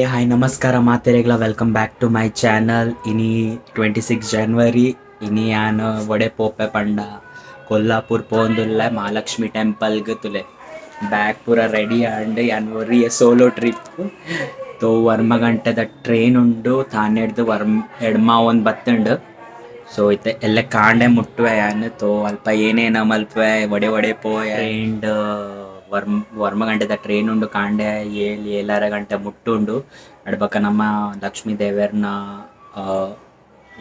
Hi ನಮಸ್ಕಾರ ಮಾತೆರೆಗ್ಲ welcome back to my channel. ಇನಿ 26 ಜನವರಿ ಇನಿ ಯಾನ್ ಒಡೆ ಪೋಪೆ ಪಂಡ ಕೊಲ್ಲಾಪುರ್ ಪೋಂದುಲ್ಲೆ ಮಹಾಲಕ್ಷ್ಮಿ ಟೆಂಪಲ್ಗೆ ತುಲೆ ಬ್ಯಾಗ್ ಪೂರ ರೆಡಿ ಆಂಡ್ ಯಾನ್ ಒರಿಯ ಸೋಲೋ ಟ್ರಿಪ್ ತೋ ವರ್ಮ ಗಂಟೆದ ಟ್ರೈನ್ ಉಂಡು ತಾನೆಡ್ದು ಎಡ್ಮ ಒಂದು ಬತ್ತುಂಡು. ಸೊ ಇತ್ತೆ ಎಲ್ಲ ಕಾಂಡೆ ಮುಟ್ಟುವೆ ಯಾನ್ ತೋ ಅಲ್ಪ ಏನೇನ ಮಲ್ಪೆ ಒಡೆ ಒಡೆ ಪೋಯ ಟ್ರೈನ್ ವರ್ಮ ಗಂಟೆದ ಟ್ರೈನ್ ಉಂಡು ಕಾಂಡೆ ಏಳರ ಗಂಟೆ ಮುಟ್ಟುಂಡು ಅಡ್ಬಕ್ಕ ನಮ್ಮ ಲಕ್ಷ್ಮೀ ದೇವರ್ನ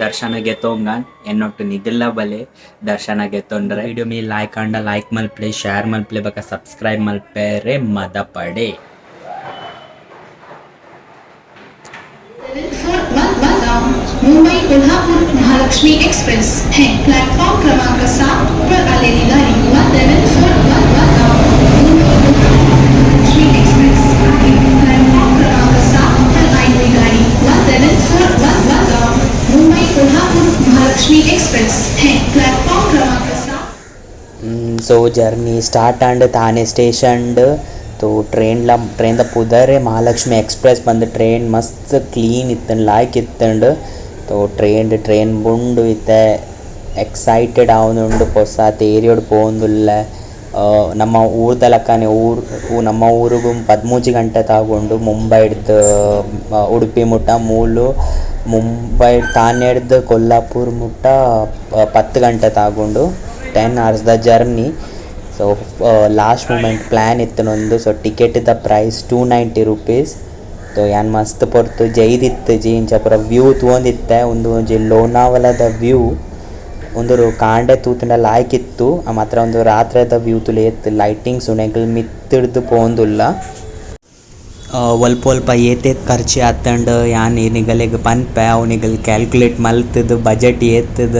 ದರ್ಶನ ಗೆತ್ತೋಂಗ ಎನ್ನೊಟ್ಟು ನಿದಿಲ್ಲ ಬಲೆ ದರ್ಶನ ಗೆತ್ತೊಂಡ್ರೆ ವಿಡಿಯೋ ಮೀ ಲೈಕ್ ಆಂಡ ಲೈಕ್ ಮಲ್ಪಲೆ ಶೇರ್ ಮಲ್ಪಲೆ ಬಕ್ಕ ಸಬ್ಸ್ಕ್ರೈಬ್ ಮಲ್ಪೆರೆ ಮದ ಪಡೆ. मुंबई कोल्हापुर महालक्ष्मी एक्सप्रेस है प्लेटफॉर्म क्रमांक 7 पर आलेली गाडी 17411 महालक्ष्मी एक्सप्रेस आहे. प्लेटफॉर्म क्रमांक 7 पर आलेली गाडी 17411 मुंबई कोल्हापुर महालक्ष्मी एक्सप्रेस है प्लेटफॉर्म क्रमांक 7. ಸೊ ಜರ್ನಿ ಸ್ಟಾರ್ಟ್ ಆಂಡ್ ತಾನೆ ಸ್ಟೇಷನ್ तो ट्रेन द पुदरे महालक्ष्मी एक्सप्रेस बंद ट्रेन मस्त क्लीन इत्तन लायक इत्तंड तो ट्रेन बुंडु इत्ते एक्सैटेड आवनुंडु पोस तೇರಿಯೋಡು ಪೋಂದುಲ್ಲೆ ನಮ್ಮ ಊರ್ದಲಕ್ಕನೆ ನಮ್ಮ ಊರಿಗೂ 13 ಗಂಟೆ ತಗೊಂಡು ಮುಂಬೈ ಹಿಡ್ದು ಉಡುಪಿ ಮುಟ್ಟ ಮುಂಬೈ ತಾನೆ ಹಿಡ್ದು ಕೊಲ್ಲಾಪುರ ಮುಟ್ಟ 10 ಗಂಟೆ ತಗೊಂಡು 10 hours the journey. So last moment plan ಇತ್ತು ನಂದು. So ticket the price 290 rupees. So ಯಾನ್ ಮಸ್ತ್ ಪೊರ್ತು ಜೈದಿತ್ತು ಜಿ ಇಂಚ ಪೂರ ವ್ಯೂ ತೂಂದಿತ್ತೆ ಒಂಜಿ ಲೋನಾವಲದ ವ್ಯೂ ಒಂದು ಕಾಂಡೆ ತೂತುಂಡ ಲಾಯ್ಕಿತ್ತು. ಮಾತ್ರ ಒಂದು ರಾತ್ರಿದ ವ್ಯೂ ತುಲೇತ್ ಲೈಟಿಂಗ್ಸ್ ಉಣೆಗಳು ಮಿತ್ತಿಡ್ದು ಪೋಂದುಲ್ಲ. ಒಲ್ಪ ಏತೇತ್ ಖರ್ಚು ಆತಂಡು ಯಾನ್ ನಿಗಲಿಗೆ ಪನ್ಪೆ ಅವನಿಗಲ್ ಕ್ಯಾಲ್ಕುಲೇಟ್ ಮಲ್ತದ ಬಜೆಟ್ ಏತ್ತದ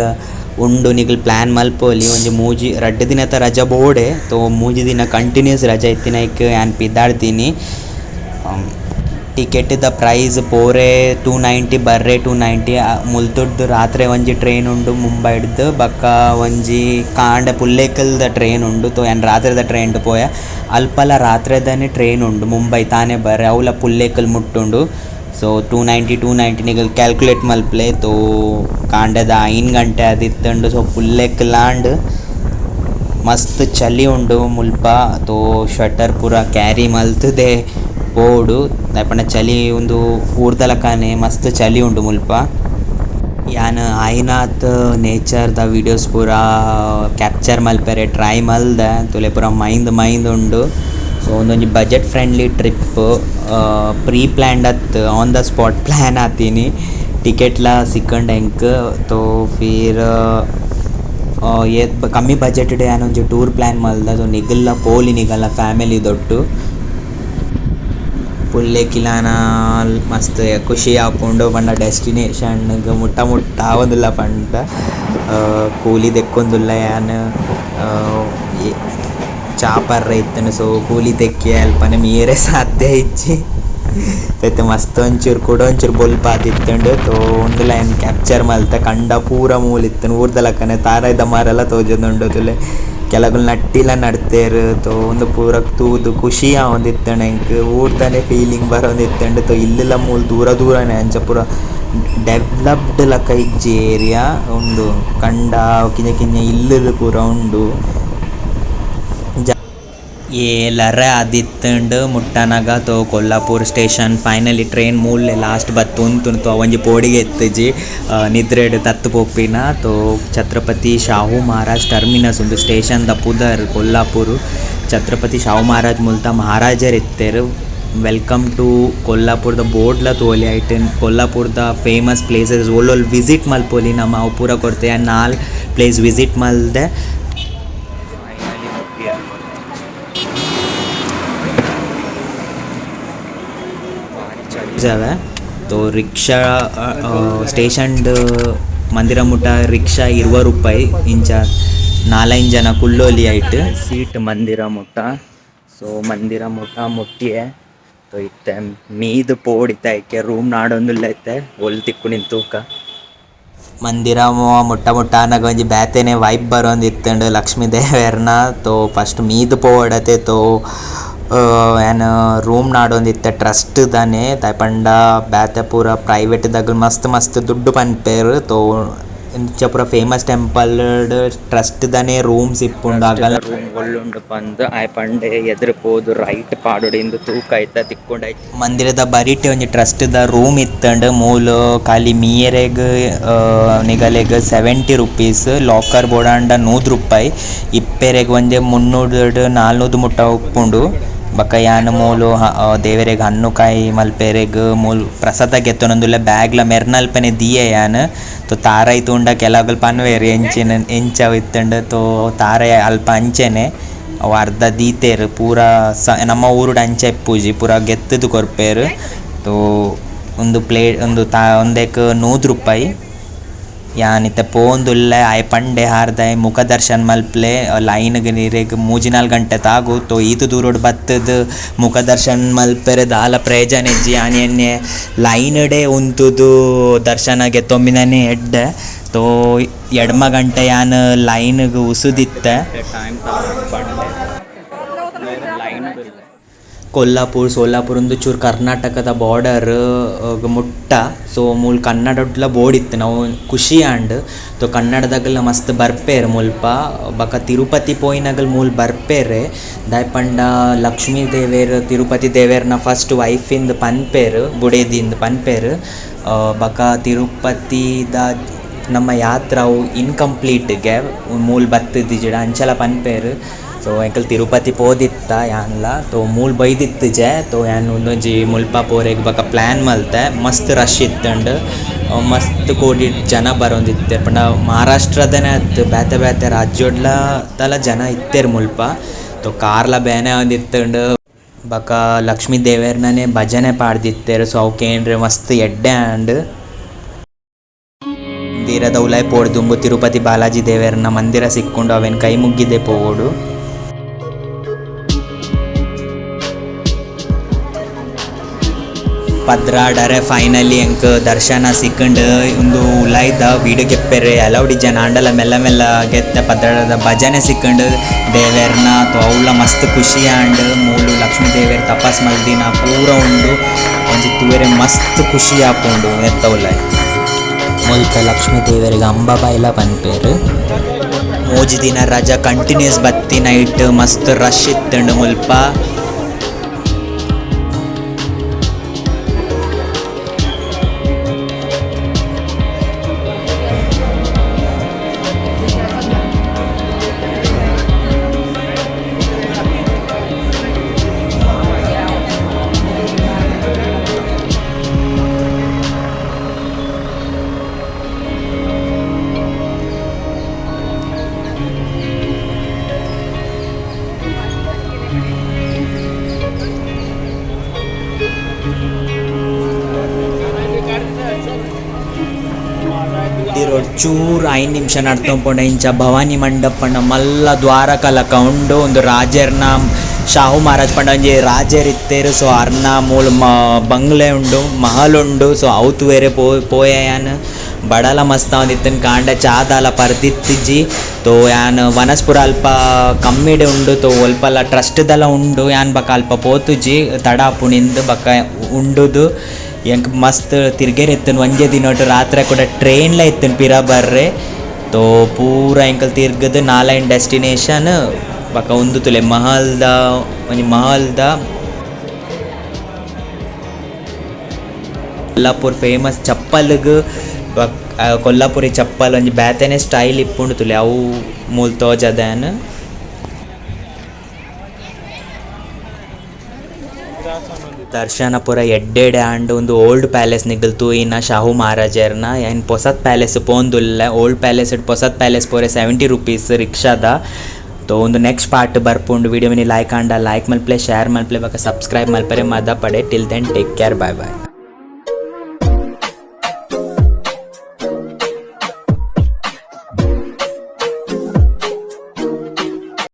ಉಂಡು ನಿಗಲ್ ಪ್ಲ್ಯಾನ್ ಮಲ್ಪೋಲಿ ಒಂಜಿ ಮೂಜಿ 2 ದಿನದ ರಜೆ ಬೋಡೆ ತೋ 3 ದಿನ ಕಂಟಿನ್ಯೂಸ್ ರಜೆ ಇತ್ತಿನೈಕ್ ಯಾನ್ ಪಿದಾಡ್ತೀನಿ. ಟಿಕೆಟ್ ದ ಪ್ರೈಸ್ ಪೋರೆ 290 ಬರ್ರೆ 290 ಮುಲ್ತುಡ್ದು ರಾತ್ರಿ ಒಂಜಿ ಟ್ರೈನ್ ಉಂಡು ಮುಂಬೈ ಹಿಡ್ದು ಬಕ್ಕ ಒಂಜಿ ಕಾಂಡೆ ಪುಲ್ಲೇಕಲ್ದ ಟ್ರೈನ್ ಉಂಡು. ತೋ ಯಾನ್ ರಾತ್ರಿದ ಟ್ರೈನ್ ಪೋಯ ಅಲ್ಪಲ ರಾತ್ರಿದನೇ ಟ್ರೈನ್ ಉಂಡು ಮುಂಬೈ ತಾನೇ ಬರ್ರೆ ಅವಲ ಪುಲ್ಲೇಕಲ್ ಮುಟ್ಟುಂಡು. ಸೊ 290 ನಿಗಲ್ ಕ್ಯಾಲ್ಕುಲೇಟ್ ಮಲ್ಪಲೆ ತೋ ಕಾಂಡೆದ 5 ಗಂಟೆ ಅದಿತ್ತಂಡು. ಸೊ ಪುಲ್ಲೆಕ್ಲಾಂಡ್ ಮಸ್ತ್ ಚಳಿ ಉಂಡು ಮುಲ್ಪ ತೋ ಶಟರ್ ಪೂರ ಕ್ಯಾರಿ ಮಲ್ತದೆ ಬೋಡು ದಾಯಪಂಡ ಚಳಿ ಒಂದು ಊರ್ದಲಕ್ಕನೆ ಮಸ್ತ್ ಚಳಿ ಉಂಡು ಮುಲ್ಪ. ಯಾನ್ ಆಯ್ನಾತ್ ನೇಚರ್ದ ವೀಡಿಯೋಸ್ ಪೂರ ಕ್ಯಾಪ್ಚರ್ ಮಲ್ಪೆರೆ ಟ್ರೈ ಮಲ್ದೆ ತುಲೆ ಪೂರ ಮೈಂದ್ ಉಂಡು. ಸೊ ಒಂದೊಂದು budget friendly trip pre planned on the spot plan ಆತೀನಿ ಟಿಕೆಟ್ಲ ಸಿಕ್ಕಂಡು ಹೆಂಗೆ ತೋ ಫಿರ್ ಕಮ್ಮಿ ಬಜೆಟ್ ಏನೊಂದು ಟೂರ್ ಪ್ಲ್ಯಾನ್ ಮಲ್ದ. ಸೊ ನಿಗಲ್ಲ ಪೋಲಿ ನಿಗಲ್ಲ ಫ್ಯಾಮಿಲಿ ದೊಡ್ಡು ಪುಲ್ಲೆ ಕಿಲಾನ ಮಸ್ತ್ ಖುಷಿ ಹಾಕೊಂಡು ಪಂಡ ಡೆಸ್ಟಿನೇಷನ್ಗೆ ಮುಟ್ಟ ಆವೊಂದಿಲ್ಲ ಪಂಡ ಕೂಲಿ ದೆಕ್ಕೊಂದುಲ್ಲ ಯಾನ್ ಚಾಪರ್ ಇತ್ತನು. ಸೊ ಕೂಲಿ ತೆಕ್ಕಿ ಅಲ್ಪನೆ ಮೀರೆ ಸಾಧ್ಯ ಇಚ್ಚಿ ಮತ್ತೆ ಮಸ್ತ್ ಒಂಚೂರು ಒಂಚೂರು ಬೊಲ್ಪ ಆದಿತ್ತಂಡು. ತೋ ಒಂದು ಲೈನ್ ಕ್ಯಾಪ್ಚರ್ ಮಲ್ತ ಕಂಡ ಪೂರ ಮೂಲಿತ್ತನು ಊರ್ದಲಕ್ಕನೆ ತಾರಾಯ್ದ ಮಾರೆಲ್ಲ ತೋಜೊಂದುಂಡು ತುಲೆ ಕೆಲಗಳು ನಟ್ಟಿಲ್ಲ ನಡ್ತೇರು. ತೋ ಒಂದು ಪೂರ ತೂದು ಖುಷಿ ಆವೊಂದಿತ್ತಂಡು ಹೆಂಗೆ ಊರ್ದನೆ ಫೀಲಿಂಗ್ ಬರೋಂದಿತ್ತಂಡು. ತೋ ಇಲ್ಲೆಲ್ಲ ಮೂಲ ದೂರನೇ ಅಂಚ ಪೂರ ಡೆವಲಪ್ಡ್ ಲಕ್ಕ ಇಜ್ಜಿ ಏರಿಯಾ ಉಂಡು ಕಂಡ ಕಿಂಜ ಇಲ್ಲು ಪೂರ ಉಂಡು. ಏಲರೆ ಆದಿತ್ತಂಡು ಮುಟ್ಟನಾಗ ತೋ ಕೊಲ್ಲಾಪುರ್ ಸ್ಟೇಷನ್ ಫೈನಲಿ ಟ್ರೈನ್ ಮೂಲೆ ಲಾಸ್ಟ್ ಬತ್ತುಂತು ತೋ ಒಂಜಿ ಪೋಡಿಗೆ ಎತ್ತಜಿ ನಿದ್ರೆಡ್ ತತ್ತು ಪೋಪಿನ ತೋ ಛತ್ರಪತಿ ಶಾಹು ಮಹಾರಾಜ್ ಟರ್ಮಿನಸ್ ಉಂಡು ಸ್ಟೇಷನ್ ದ ಪುದರ್ ಕೊಲ್ಲಾಪುರ್. ಛತ್ರಪತಿ ಶಾಹು ಮಹಾರಾಜ್ ಮುಲ್ತ ಮಹಾರಾಜರು ಇತ್ತೇರು. ವೆಲ್ಕಮ್ ಟು ಕೊಲ್ಲಾಪುರದ ಬೋರ್ಡ್ಲ ತೋಲಿ ಐಟನ್ ಕೊಲ್ಲಾಪುರದ ಫೇಮಸ್ ಪ್ಲೇಸಸ್ ಒಳ್ಳೊಳ್ಳೆ ವಿಸಿಟ್ ಮಲ್ಪೋಲಿ ನಮ್ಮ ಅವು ಪೂರ ಕೊಡ್ತೆ 4 ಪ್ಲೇಸ್ ವಿಸಿಟ್ ಮಲ್ದೆ. जावे तो रिक्षा स्टेशन मंदिर मुट रिक्षा 20 ರೂಪಾಯಿ इंच 4 जन कुल्लोली आइट सीट मंदिर मुट. सो मंदिर मुट मुट्टिए तो इत्ते मीद पोडिता इके रूम नाडोंदुल्ले ಒಲ್ ತಿಕ್ಕು ನಿಂತೂಕ ಮಂದಿರ ಮುಟ್ಟ ಅನ್ನಗ ಒಂಜಿ ಬ್ಯಾತೆನೆ ವೈಬ್ ಬರೋಂದಿತ್ತಂಡು ಲಕ್ಷ್ಮೀ ದೇವರ್ನ. ತೋ ಫಸ್ಟ್ ಮೀದ್ ಪೋಡತೆ ತೋ ಆ್ಯನ್ ರೂಮ್ ನಾಡೊಂದಿತ್ತೆ ಟ್ರಸ್ಟ್ ದಾನೆ ತೈಪಂಡ ಬ್ಯಾತೆ ಪೂರ ಪ್ರೈವೇಟ್ ದಾಗ ಮಸ್ತ್ ಮಸ್ತ್ ದುಡ್ಡು ಪನ್ಪೇರು ತೋ ಇಂಚ ಪೂರ ಫೇಮಸ್ ಟೆಂಪಲ್ ಟ್ರಸ್ಟ್ ದನೆ ರೂಮ್ಸ್ ಇಪ್ಪುಂಡು ಆಗಲ ರೂಮ್ ಒಳ್ಳುಂಡು ಪಂದ್ ಆಯ್ ಪಂಡೆ ಎದುರು ಪೋದು ರೈಟ್ ಪಾಡೋಡಿಂದು ತೂಕ ಐತ ತಿಕ್ಕೊಂಡು ಮಂದಿರದ ಬರಿಟೆ ಒಂಜಿ ಟ್ರಸ್ಟ್ ದ ರೂಮ್ ಇತ್ತಂಡು ಮೂಲು ಖಾಲಿ ಮೀಯರೆಗ್ ನಿಗಲೆಗ್ 70 rupees ಲಾಕರ್ ಬೋಡಾಂಡ 100 ರೂಪಾಯಿ ಇಪ್ಪೆರೆಗ್ ಒಂಜೆ 300-400 ಮುಟ್ಟ ಉಪ್ಪುಂಡು ಬಕ್ಕ ಯಾನ್ ಮೂಲು ದೇವರೆಗ್ ಹಣ್ಣು ಕಾಯಿ ಮಲ್ಪೆರೆಗ್ ಮೂಲು ಪ್ರಸಾದ ಗೆತ್ತೊನೊಂದುಲ್ಲ ಬ್ಯಾಗ್ಲ ಮೆರ್ನಲ್ಪನೆ ದಿಯೆ ಯಾನ್ ತೋ ತಾರೈ ತೂಂಡ ಕೆಲವೊಗಲ್ ಪನ್ವೇರು ಎಂಚ ಇತ್ತಂಡು ತೋ ತಾರೈ ಅಲ್ಪ ಅಂಚೆನೆ ಅವು ಅರ್ಧ ದೀತೇರು ಪೂರ ನಮ್ಮ ಊರುಡು ಅಂಚೆ ಇಪ್ಪುಜಿ ಪೂರ ಗೆತ್ತದು ಕೊರ್ಪೇರು ತೋ ಒಂದು ಪ್ಲೇಟ್ ಒಂದಕ್ಕೆ 100 ರೂಪಾಯಿ ಯಾನಿತ್ತ ಪೋಂದುಲ್ಲ ಆಯ್ ಪಂಡೆ ಹಾರ್ದಾಯ್ ಮುಖ ದರ್ಶನ್ ಮಲ್ಪ್ಲೆ ಲೈನ್ಗೆ ನೀರಿಗೆ 3-4 ಗಂಟೆ ತಾಗು ತೋ ಈತು ದೂರೋಡು ಬತ್ತದ ಮುಖ ದರ್ಶನ್ ಮಲ್ಪೆರೆ ದಾಲ ಪ್ರಯೋಜನ ಇಜ್ಜಿ ಯಾನ್ ಎಣ್ಣೆ ಲೈನ್ ಡೇ ಉಂತುದು ದರ್ಶನಗೆ ತೊಮ್ಮಿನೇ ಎಡ್ಡೆ ತೋ ಎಡ್ಮ ಗಂಟೆ ಯಾನ್ ಲೈನ್ಗೆ ಉಸುದಿತ್ತೆ ಕೊಲ್ಲಾಪುರ್ ಸೋಲಾಪುರ ಒಂದು ಚೂರು ಕರ್ನಾಟಕದ ಬಾರ್ಡರ್ ಮುಟ್ಟ ಸೊ ಮೂಲ್ ಕನ್ನಡಡ್ಲ ಬೋರ್ಡ್ ನಾವು ಖುಷಿ ಆಂಡ್ ತೊ ಕನ್ನಡದಾಗಲ ಮಸ್ತ್ ಬರ್ಪೇರು ಮುಲ್ಪ ಬಕ ತಿರುಪತಿ ಪೋಯಿನಾಗಲ್ ಮೂಲ್ ಬರ್ಪೇರೆ ದಾಯಪಂಡ ಲಕ್ಷ್ಮೀ ದೇವೇರು ತಿರುಪತಿ ದೇವೇರ್ನ ಫಸ್ಟ್ ವೈಫಿಂದ ಪನ್ಪೇರು ಬುಡೇದಿಂದ ಪನ್ಪೇರು ಬಕ ತಿರುಪತಿದ ನಮ್ಮ ಯಾತ್ರವು ಇನ್ಕಂಪ್ಲೀಟ್ಗೆ ಮೂಲ್ ಬತ್ತದಿಜಿಡ ಅಂಚಲ ಪನ್ಪೇರು ಸೊ ಎಂಕಲ್ ತಿರುಪತಿ ಪೋದಿತ್ತ ಯಾನ್ಲ ತೋ ಮೂಲ್ ಬೈದಿತ್ತು ಜೆ ತೋ ಯಾನ್ ಒಂದೊಂಜಿ ಮುಲ್ಪ ಪೋರೆಗ್ ಬಕ ಪ್ಲ್ಯಾನ್ ಮಲ್ತೆ ಮಸ್ತ್ ರಶ್ ಇತ್ತಂಡು ಮಸ್ತ್ ಕೋಟಿ ಜನ ಬರೋಂದಿತ್ತೆ ಪಂಡ ಮಹಾರಾಷ್ಟ್ರದನೇ ಅತ್ತು ಬ್ಯಾತೆ ಬ್ಯಾತೆ ರಾಜ್ಯೋಡ್ಲ ತಲ ಜನ ಇತ್ತೇರು ಮುಲ್ಪ ತೋ ಕಾರ್ಲ ಬೇನೆ ಒಂದಿತ್ತಂಡು ಬಕ ಲಕ್ಷ್ಮೀ ದೇವೇರ್ನೇ ಭಜನೆ ಪಾಡ್ದಿತ್ತೇರು ಸೊ ಅವಕ್ಕೇನ್ರಿ ಮಸ್ತ್ ಎಡ್ಡೆ ಆಂಡ್ ಮಂದಿರದ ಉಲಾಯ್ ಪೋಡ್ದುಂಬು ತಿರುಪತಿ ಬಾಲಾಜಿ ದೇವೇರ್ನ ಮಂದಿರ ಸಿಕ್ಕೊಂಡು ಅವೇನು ಕೈ ಮುಗ್ಗಿದ್ದೆ ಪೋಡು ಪದ್ರಾಡರೆ ಫೈನಲಿ ಎಂಕ್ ದರ್ಶನ ಸಿಕ್ಕಂಡು ಒಂದು ಉಲಾಯ್ದ ವೀಡಿಯೋ ಗೆಪ್ಪೆರೆ ಅಲೌಡಿ ಜನ ಆಂಡಲ ಮೆಲ್ಲ ಮೆಲ್ಲ ಗೆತ್ತ ಪದ್ರಾಡದ ಭಜನೆ ಸಿಕ್ಕಂಡು ದೇವೇರ್ನ ತೋ ಅವಳ ಮಸ್ತ್ ಖುಷಿ ಆಂಡ್ ಮೂಲು ಲಕ್ಷ್ಮೀ ದೇವೇರ್ ತಪಾಸ್ ಮಲ್ದಿನ ಪೂರ ಉಂಡು ಒಂಜಿ ತೂವೆರೆ ಮಸ್ತ್ ಖುಷಿ ಆಪುಂಡು ಎತ್ತ ಉಲಾಯ್ ಮುಲ್ಪ ಲಕ್ಷ್ಮೀ ದೇವರಿಗೆ ಅಂಬಾಬಾಯಿಲ ಪನ್ಪೇರು 3 ದಿನ ರಜಾ ಕಂಟಿನ್ಯೂಸ್ ಬತ್ತಿ ನೈಟ್ ಮಸ್ತ್ ರಶ್ ಇತ್ತಂಡು ಮುಲ್ಪ ಚೂರು 5 ನಿಮಿಷ ನಡ್ತೊಂಪುಂಡ ಇಂಚ ಭವಾನಿ ಮಂಡಪಂಡ ಮಲ್ಲ ದ್ವಾರಕಲಕ ಉಂಡು ಒಂದು ರಾಜರ್ನ ಶಾಹು ಮಹಾರಾಜ್ ಪಂಡ ಒಂಜಿ ರಾಜರ್ ಇತ್ತೇರು ಸೊ ಅರ್ನ ಮೂಲ ಬಂಗ್ಲೆ ಉಂಡು ಮಹಲ್ ಉಂಡು ಸೊ ಅವತ್ತು ಬೇರೆ ಪೋಯಾನ್ ಬಡಲ ಮಸ್ತ ಒಂದಿತ್ತನ್ ಕಾಂಡ ಚಾದಾಲ ಪರ್ದಿತ್ತಿಜ್ಜಿ ತೋ ಯಾನ್ ವನಸ್ಪುರ ಅಲ್ಪ ಕಮ್ಮಿಡೆ ಉಂಡು ತೋ ಒಲ್ಪಲ ಟ್ರಸ್ಟ್ದಲ ಉಂಡು ಯಾನ್ ಬಕ ಅಲ್ಪ ಪೋತುಜಿ ತಡಾಪುಣಿಂದ ಬಕ ಉಂಡುದು ಎಂಕ್ ಮಸ್ತ್ ತಿರ್ಗೇರ್ ಎತ್ತನ್ ಒಂಜೆ ದಿನೊಟ್ಟು ರಾತ್ರಿ ಕೂಡ ಟ್ರೈನ್ಲ ಎತ್ತನ್ ಪಿರ ಬರ್ರೆ ತೋ ಪೂರ ಎಂಕಲ್ ತಿರ್ಗದು 4 ಡೆಸ್ಟಿನೇಷನ್ ಬಕ ಒಂದು ತುಲೆ ಮಹಲ್ದ ಒಂಜಿ ಮಹಲ್ದ ಕೊಲ್ಲಾಪುರ್ ಫೇಮಸ್ ಚಪ್ಪಲ್ಗ್ ಕೊಲ್ಲಾಪುರಿ ಚಪ್ಪಲ್ ಒಂಜಿ ಬ್ಯಾತೆನೆ ಸ್ಟೈಲ್ ಇಪ್ಪುಂಡು ತುಲೆ ಅವು ಮೂಲ್ ತೋಜದನ್ ದರ್ಶನ ಪೂರ ಎಡ್ಡೆಡೆ ಆಂಡ್ ಒಂದು ಓಲ್ಡ್ ಪ್ಯಾಲೇಸ್ ನಿಗಲ್ತು ಇನ್ನ ಶಾಹು ಮಹಾರಾಜರ್ನ ಏನು ಪೊಸತ್ ಪ್ಯಾಲೇಸ್ ಪೋಂದುಲ್ಲ ಓಲ್ಡ್ ಪ್ಯಾಲೇಸ್ ಪೊಸತ್ ಪ್ಯಾಲೇಸ್ ಪೋರೆ 70 rupees ರಿಕ್ಷಾದ ತೋ ಒಂದು ನೆಕ್ಸ್ಟ್ ಪಾರ್ಟ್ ಬರ್ಪುಂಡು ವಿಡಿಯೋ ಲೈಕ್ ಆಂಡ ಲೈಕ್ ಮಲ್ಪ್ಲೆ ಶೇರ್ ಮಲ್ಪ್ಲೆ ಬಕ ಸಬ್ಸ್ಕ್ರೈಬ್ ಮಲ್ಪರೆ ಮದ ಪಡೆ till then take care bye ಬಾಯ್.